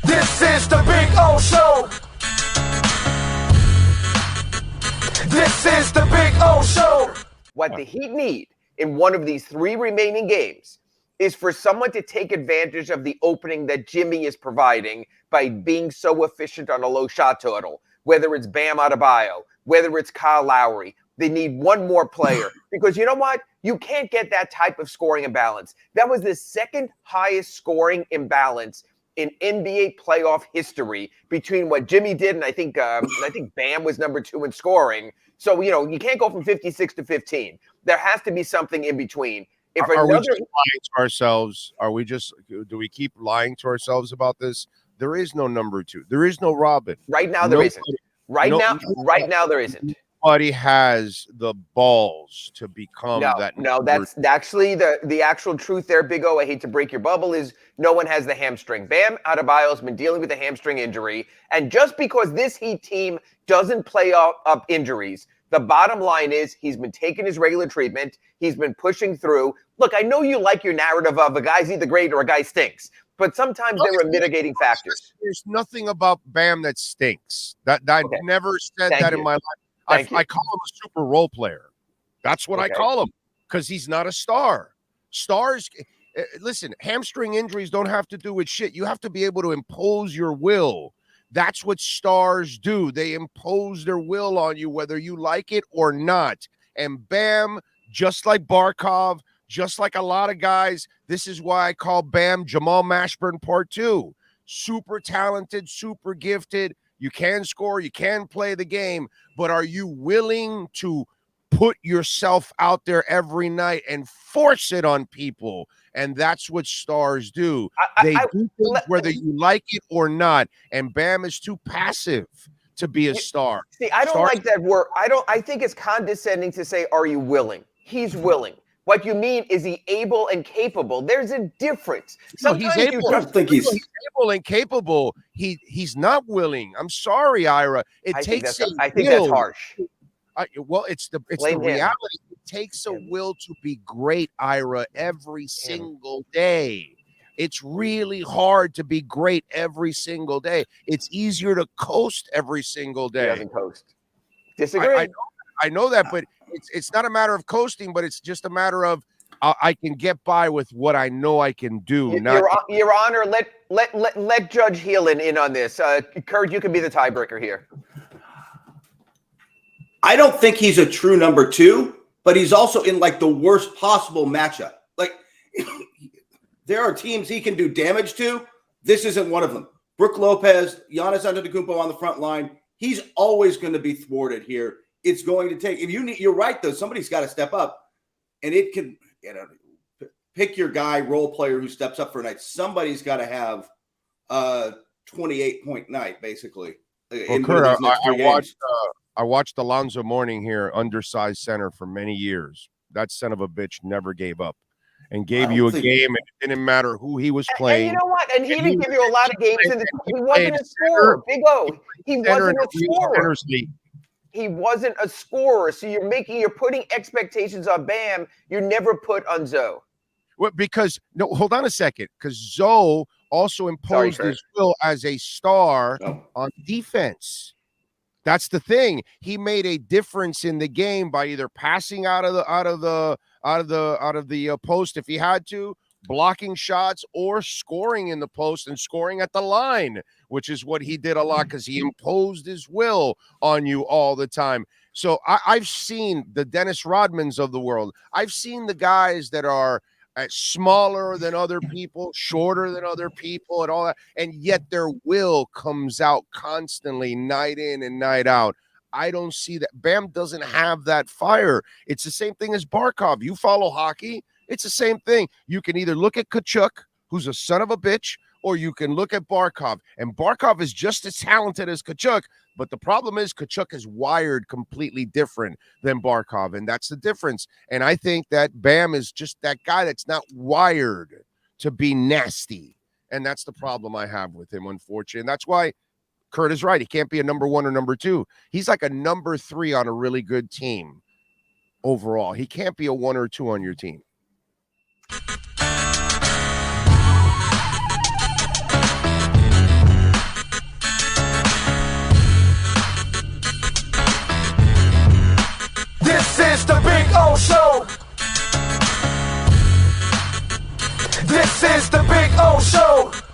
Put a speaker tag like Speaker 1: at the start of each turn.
Speaker 1: This is the Big O Show. This is the Big O Show.
Speaker 2: What the Heat need in one of these 3 remaining games is for someone to take advantage of the opening that Jimmy is providing by being so efficient on a low shot total, whether it's Bam Adebayo, whether it's Kyle Lowry. They need one more player because you know what? You can't get that type of scoring imbalance. That was the second highest scoring imbalance in NBA playoff history between what Jimmy did and I think Bam was number 2 in scoring. So, you can't go from 56 to 15. There has to be something in between.
Speaker 3: Are we just lying to ourselves? Do we keep lying to ourselves about this? There is no number 2. There is no Robin.
Speaker 2: Right now, there isn't. Right now, there isn't.
Speaker 3: Nobody has the balls to become that.
Speaker 2: No, that's actually the actual truth there, Big O. I hate to break your bubble, is no one has the hamstring. Bam Adebayo has been dealing with a hamstring injury. And just because this Heat team doesn't play up injuries, the bottom line is he's been taking his regular treatment. He's been pushing through. Look, I know you like your narrative of a guy's either great or a guy stinks, but sometimes there are mitigating factors.
Speaker 3: There's nothing about Bam that stinks. I never said that in my life. I call him a super role player. That's what I call him because he's not a star. Stars, listen, hamstring injuries don't have to do with shit. You have to be able to impose your will. That's what stars do. They impose their will on you, whether you like it or not. And Bam, just like Barkov, just like a lot of guys, this is why I call Bam Jamal Mashburn Part 2. Super talented, super gifted. You can score, you can play the game, but are you willing to put yourself out there every night and force it on people? And that's what stars do. They do things whether you like it or not. And Bam is too passive to be a star.
Speaker 2: See, I don't like that word. I think it's condescending to say, are you willing? He's willing. What you mean is he able and capable? There's a difference.
Speaker 3: Sometimes he's able. I think he's able and capable. He's not willing. I'm sorry, Ira. I think that's
Speaker 2: harsh.
Speaker 3: It's the reality. It takes a will to be great, Ira, every single day. It's really hard to be great every single day. It's easier to coast every single day.
Speaker 2: He doesn't coast. Disagree.
Speaker 3: I know that, but it's not a matter of coasting, but it's just a matter of I can get by with what I know I can do.
Speaker 2: Your Honor, let Judge Helin in on this. Kurt, you can be the tiebreaker here.
Speaker 4: I don't think he's a true number 2, but he's also in like the worst possible matchup. Like there are teams he can do damage to. This isn't one of them. Brook Lopez, Giannis Antetokounmpo on the front line. He's always going to be thwarted here. It's going to take, you're right though, somebody's got to step up, and it can, pick your guy, role player who steps up for a night. Somebody's got to have a 28-point night, basically.
Speaker 3: Well, Kurt, I watched Alonzo Mourning here, undersized center for many years. That son of a bitch never gave up and gave you a game, and it didn't matter who he was playing.
Speaker 2: And you know what? And he didn't give you a lot of games. He wasn't a scorer. Big O. He wasn't a scorer. He wasn't a scorer. So you're putting expectations on Bam you never put on Zoe.
Speaker 3: Well, hold on a second. Because Zoe also imposed his will as a star on defense. That's the thing. He made a difference in the game by either passing out of the post if he had to, blocking shots, or scoring in the post and scoring at the line, which is what he did a lot because he imposed his will on you all the time. So I've seen the Dennis Rodmans of the world. I've seen the guys that are smaller than other people, shorter than other people, and all that, and yet their will comes out constantly, night in and night out. I don't see that. Bam doesn't have that fire. It's the same thing as Barkov. You follow hockey, it's the same thing. You can either look at Kachuk, who's a son of a bitch, or you can look at Barkov. And Barkov is just as talented as Kachuk, but the problem is Kachuk is wired completely different than Barkov, and that's the difference. And I think that Bam is just that guy that's not wired to be nasty, and that's the problem I have with him, unfortunately. And that's why Kurt is right. He can't be a number 1 or number 2. He's like a number 3 on a really good team overall. He can't be a 1 or 2 on your team.
Speaker 1: This is the Big O Show.